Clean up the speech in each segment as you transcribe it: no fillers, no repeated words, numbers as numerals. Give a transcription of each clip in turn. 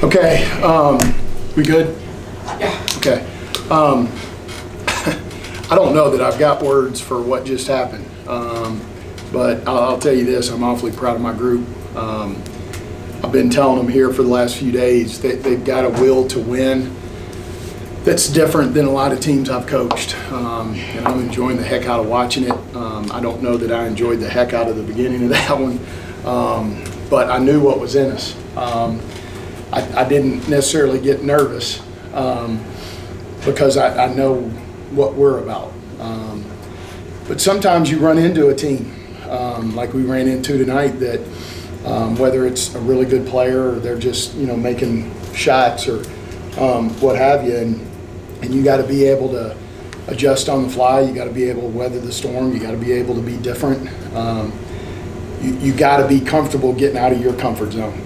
Okay, we good? Yeah. Okay. I don't know that I've got words for what just happened, but I'll tell you this, I'm awfully proud of my group. I've been telling them here for the last few days that they've got a will to win that's different than a lot of teams I've coached, and I'm enjoying the heck out of watching it. I don't know that I enjoyed the heck out of the beginning of that one, but I knew what was in us. I didn't necessarily get nervous because I know what we're about. But sometimes you run into a team like we ran into tonight that whether it's a really good player or they're just making shots or what have you, and you got to be able to adjust on the fly. You got to be able to weather the storm. You got to be able to be different. You got to be comfortable getting out of your comfort zone.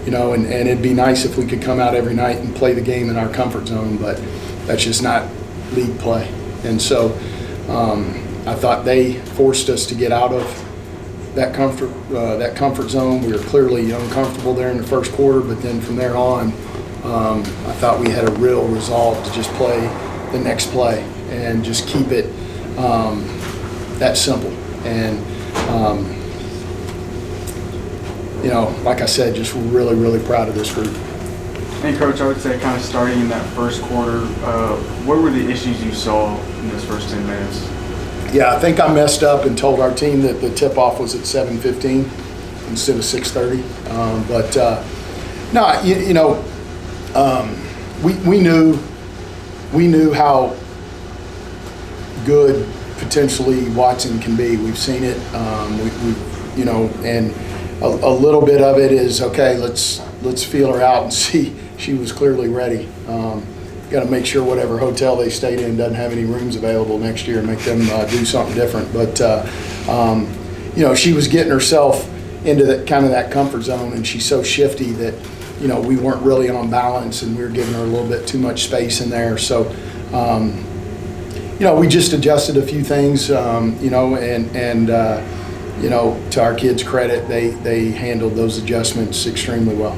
And it'd be nice if we could come out every night and play the game in our comfort zone, but that's just not league play. And so I thought they forced us to get out of that comfort zone. We were clearly uncomfortable there in the first quarter, but then from there on, I thought we had a real resolve to just play the next play and just keep it that simple. And like I said, just really, really proud of this group. And Coach, I would say kind of starting in that first quarter, what were the issues you saw in those first 10 minutes? Yeah, I think I messed up and told our team that the tip-off was at 7:15 instead of 6:30. We knew how good potentially Watson can be. We've seen it. And a little bit of it is okay. Let's feel her out and see. She was clearly ready. Got to make sure whatever hotel they stayed in doesn't have any rooms available next year and make them do something different. But she was getting herself into that comfort zone, and she's so shifty that we weren't really on balance, and we were giving her a little bit too much space in there. So we just adjusted a few things, to our kids' credit, they handled those adjustments extremely well.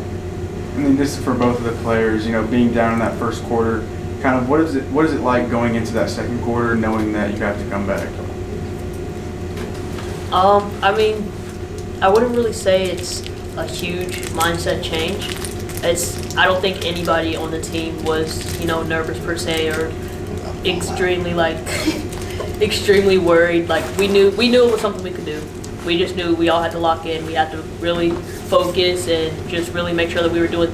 And then this is for both of the players, being down in that first quarter, kind of what is it like going into that second quarter knowing that you have to come back? I wouldn't really say it's a huge mindset change. I don't think anybody on the team was, nervous per se or extremely extremely worried. We knew it was something we could do. We just knew we all had to lock in. We had to really focus and just really make sure that we were doing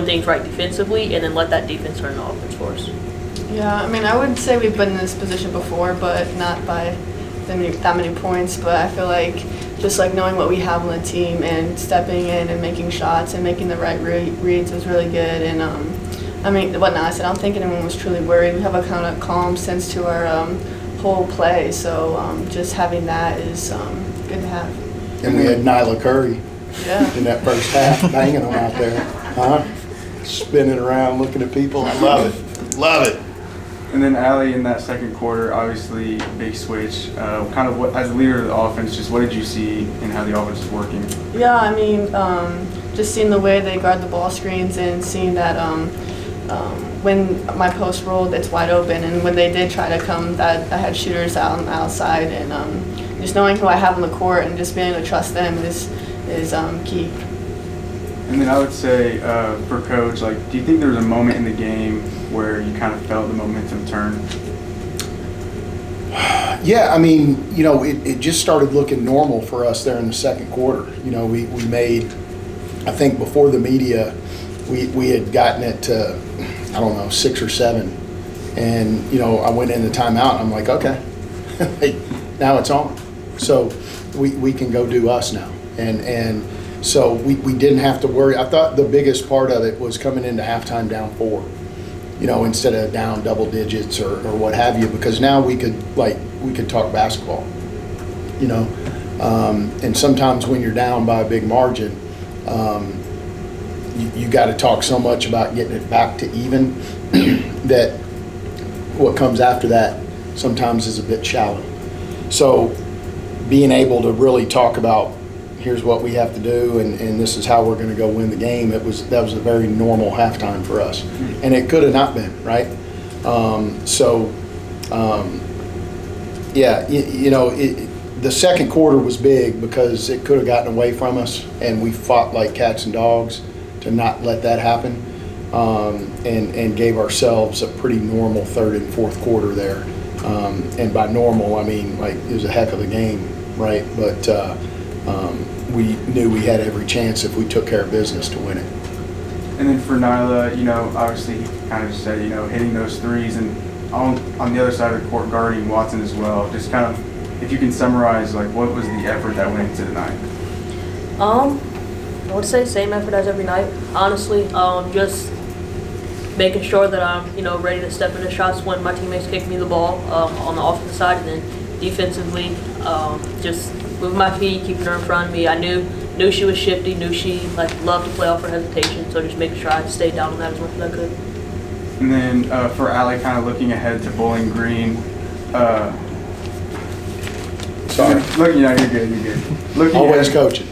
things right defensively, and then let that defense turn the offense for us. Yeah, I would say we've been in this position before, but not by that many points. But I feel like just knowing what we have on the team and stepping in and making shots and making the right reads was really good. And I don't think anyone was truly worried. We have a kind of calm sense to our whole play, so just having that is good to have. And we had Nyla Curry in that first half, banging them out there, spinning around, looking at people. I love it. And then Allie in that second quarter, obviously big switch. As a leader of the offense, just what did you see in how the offense is working? Yeah, just seeing the way they guard the ball screens and seeing that when my post rolled, it's wide open, and when they did try to come, that I had shooters out on the outside, and just knowing who I have on the court and just being able to trust them is key. And then I would say for Coach, do you think there was a moment in the game where you kind of felt the momentum turn? Yeah, it just started looking normal for us there in the second quarter. We made, I think before the media, we had gotten it to, 6 or 7. And, I went into timeout and I'm like, okay, now it's on. So we can go do us now. And so we didn't have to worry. I thought the biggest part of it was coming into halftime down 4, instead of down double digits or what have you, because now we could talk basketball, and sometimes when you're down by a big margin, you got to talk so much about getting it back to even that what comes after that sometimes is a bit shallow. So being able to really talk about here's what we have to do, and this is how we're going to go win the game. That was a very normal halftime for us, and it could have not been, right? Yeah, the second quarter was big because it could have gotten away from us, and we fought like cats and dogs to not let that happen, and gave ourselves a pretty normal third and fourth quarter there. And by normal, I mean like it was a heck of a game, right? But we knew we had every chance if we took care of business to win it. And then for Nyla, obviously he kind of just said, hitting those threes and on the other side of the court guarding Watson as well. Just kind of, if you can summarize, like what was the effort that went into tonight? I would say same effort as every night, honestly. Just making sure that I'm, ready to step into shots when my teammates kick me the ball on the offensive side, and then defensively, just moving my feet, keeping her in front of me. I knew she was shifty, knew she loved to play off her hesitation, so just making sure I stayed down on that as much as I could. And then for Allie, kind of looking ahead to Bowling Green. Sorry. You're good. Always coaching.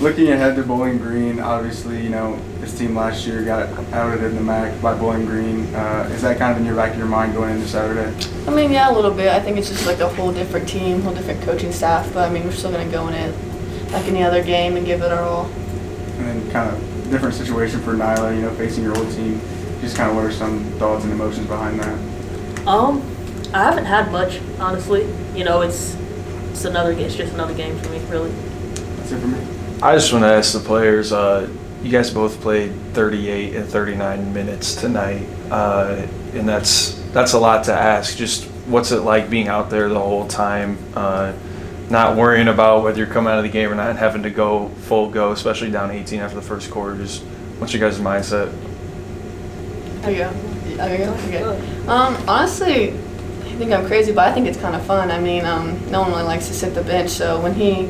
Looking ahead to Bowling Green, obviously, this team last year got outed in the MAC by Bowling Green. Is that kind of in your back of your mind going into Saturday? I mean, yeah, a little bit. I think it's just like a whole different team, whole different coaching staff. But I mean, we're still going to go in it like any other game and give it our all. And then kind of different situation for Nyla, facing your old team. Just kind of what are some thoughts and emotions behind that? I haven't had much, honestly. It's just another game for me, really. That's it for me. I just want to ask the players, you guys both played 38 and 39 minutes tonight, and that's a lot to ask. Just what's it like being out there the whole time, not worrying about whether you're coming out of the game or not, and having to go full go, especially down 18 after the first quarter? Just what's your guys' mindset? Okay. Honestly, I think I'm crazy, but I think it's kind of fun. I mean, no one really likes to sit the bench, so when he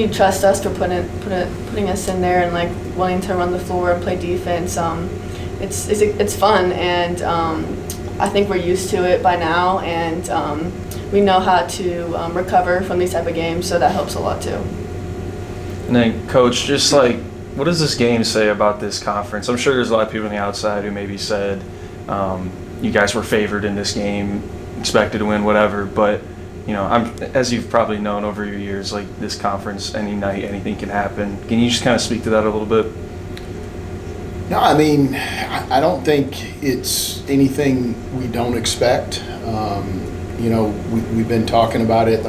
trusts us for putting us in there and wanting to run the floor and play defense, it's fun, and I think we're used to it by now, and we know how to recover from these type of games, so that helps a lot too. And then, Coach, just what does this game say about this conference? I'm sure there's a lot of people on the outside who maybe said you guys were favored in this game, expected to win, whatever. But as you've probably known over your years, this conference, any night, anything can happen. Can you just kind of speak to that a little bit? No, I mean, I don't think it's anything we don't expect. We've been talking about it.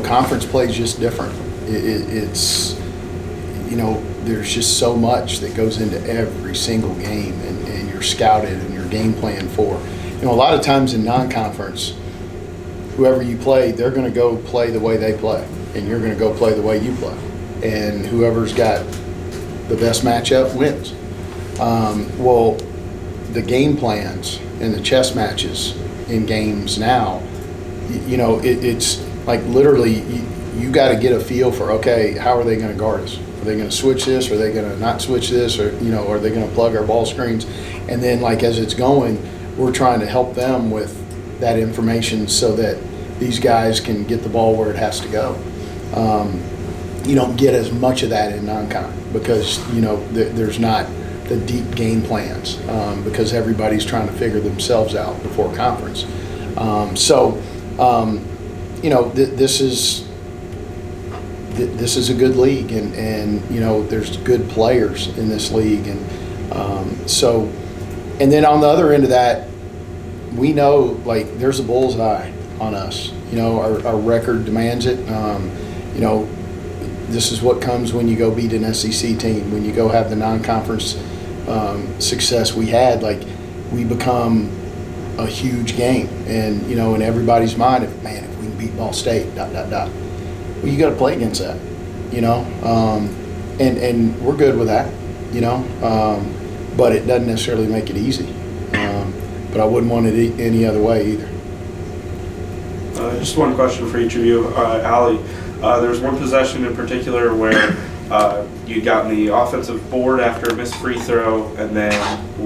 Conference play is just different. It's there's just so much that goes into every single game, and you're scouted and you're game planned for. A lot of times in non-conference, whoever you play, they're going to go play the way they play, and you're going to go play the way you play. And whoever's got the best matchup wins. Well, the game plans and the chess matches in games now, it's literally you got to get a feel for, okay, how are they going to guard us? Are they going to switch this? Are they going to not switch this? Or, are they going to plug our ball screens? And then, as it's going, we're trying to help them with that information so that these guys can get the ball where it has to go. You don't get as much of that in non-con because, there's not the deep game plans because everybody's trying to figure themselves out before conference. This is a good league, and there's good players in this league, and and then on the other end of that, we know there's a bullseye on us. Our record demands it. This is what comes when you go beat an SEC team, when you go have the non-conference success we had. We become a huge game, and in everybody's mind, if we can beat Ball State, ... Well, you got to play against that, and we're good with that, but it doesn't necessarily make it easy. But I wouldn't want it any other way either. Just one question for each of you. Allie, there was one possession in particular where you'd gotten the offensive board after a missed free throw, and then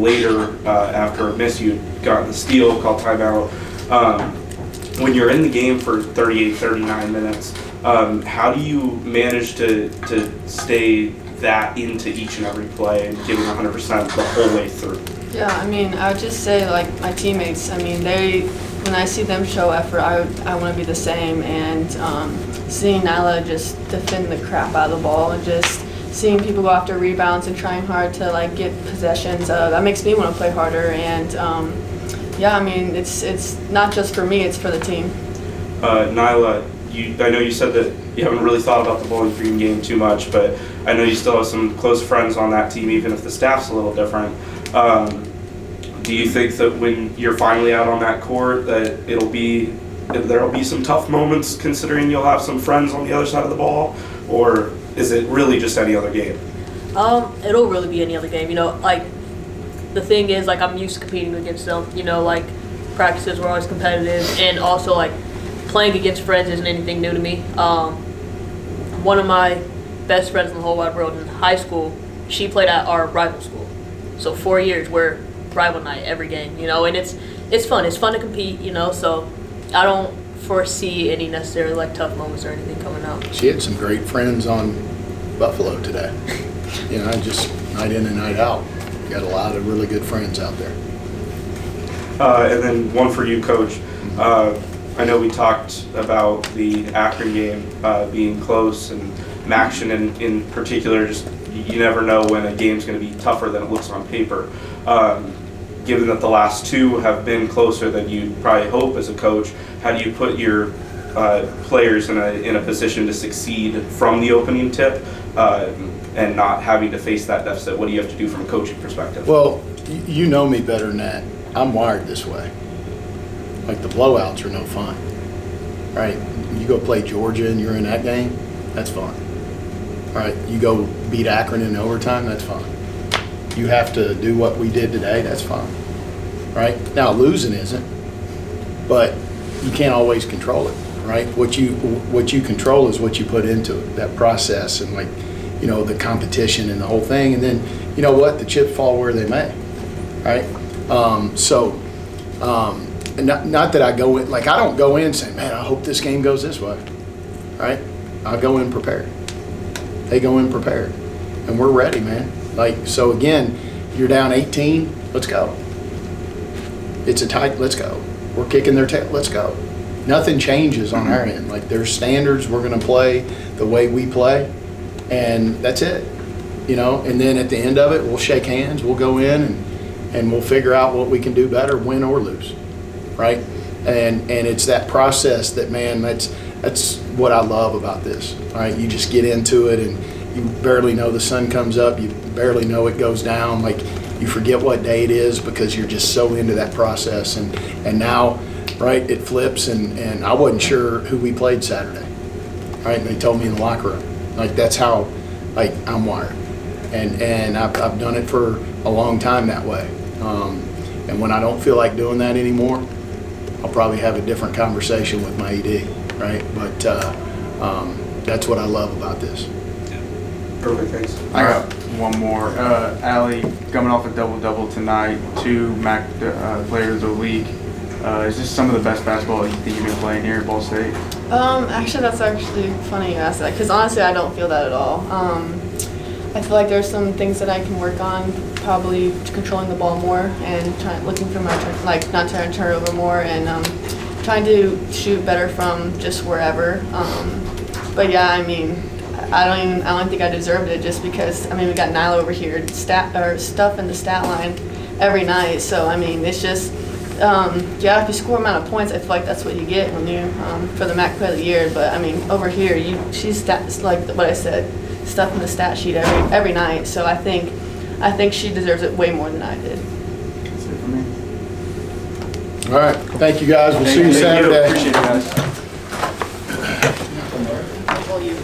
later after a miss, you'd gotten the steal, called timeout. When you're in the game for 38, 39 minutes, How do you manage to stay that into each and every play and giving 100% the whole way through? Yeah, I mean, I would just say, like, my teammates, I mean, when I see them show effort, I want to be the same. And seeing Nyla just defend the crap out of the ball and just seeing people go after rebounds and trying hard to, like, get possessions, that makes me want to play harder. And, yeah, I mean, it's not just for me, it's for the team. Nyla, I know you said that you haven't really thought about the Bowling Green game too much, but I know you still have some close friends on that team, even if the staff's a little different. Do you think that when you're finally out on that court that there'll be some tough moments considering you'll have some friends on the other side of the ball, or is it really just any other game? It'll really be any other game. You know, like, the thing is, like, I'm used to competing against them. You know, like, practices were always competitive, and also, like, playing against friends isn't anything new to me. One of my best friends in the whole wide world in high school, she played at our rival school. So 4 years, we're rival night every game, you know, and it's fun. It's fun to compete, you know, so I don't foresee any necessarily, like, tough moments or anything coming out. She had some great friends on Buffalo today. You know, just night in and night out. Got a lot of really good friends out there. And then one for you, Coach. I know we talked about the Akron game being close, and Maction in particular, just you never know when a game's going to be tougher than it looks on paper. Given that the last two have been closer than you'd probably hope as a coach, how do you put your players in a position to succeed from the opening tip and not having to face that deficit? What do you have to do from a coaching perspective? Well, you know me better than that. I'm wired this way. Like, the blowouts are no fun, right? You go play Georgia and you're in that game, that's fun. All right, you go beat Akron in overtime, that's fun. You have to do what we did today, that's fine. Right? Now, losing isn't, but you can't always control it, right? What you control is what you put into it, that process, and, like, you know, the competition and the whole thing. And then, you know what, the chips fall where they may, right? Not that I go in, like, I don't go in saying, man, I hope this game goes this way, right? I go in prepared. They go in prepared, and we're ready, man. Like, so again, you're down 18, let's go. It's a tight, let's go. We're kicking their tail, let's go. Nothing changes on our end. Like, there's standards, we're gonna play the way we play, and that's it. You know, and then at the end of it, we'll shake hands, we'll go in and we'll figure out what we can do better, win or lose, right? And it's that process that, man, that's what I love about this, right? You just get into it and you barely know the sun comes up, you barely know it goes down, like, you forget what day it is because you're just so into that process. And now, right, it flips, and I wasn't sure who we played Saturday, right? And they told me in the locker room. Like, that's how, like, I'm wired. And I've done it for a long time that way. And when I don't feel like doing that anymore, I'll probably have a different conversation with my ED, right? But that's what I love about this. Perfect, thanks. I got one more. Allie, coming off a double-double tonight, 2 MAC players of the league. Is this some of the best basketball you think you've been playing here at Ball State? Actually, that's actually funny you asked that, because honestly, I don't feel that at all. I feel like there's some things that I can work on, probably controlling the ball more and looking for my turn, like, not trying to turn over more, and trying to shoot better from just wherever. But yeah, I mean, I don't think I deserved it, just because, I mean, we got Nyla over here stuff in the stat line every night. So I mean, it's just yeah, if you score amount of points, I feel like that's what you get when you for the MAC Player of the Year. But I mean, over here, she's like what I said, stuff in the stat sheet every night. So I think she deserves it way more than I did. That's it for me. All right, thank you guys. We'll see you Thank Saturday. Appreciate it, guys. Well, you.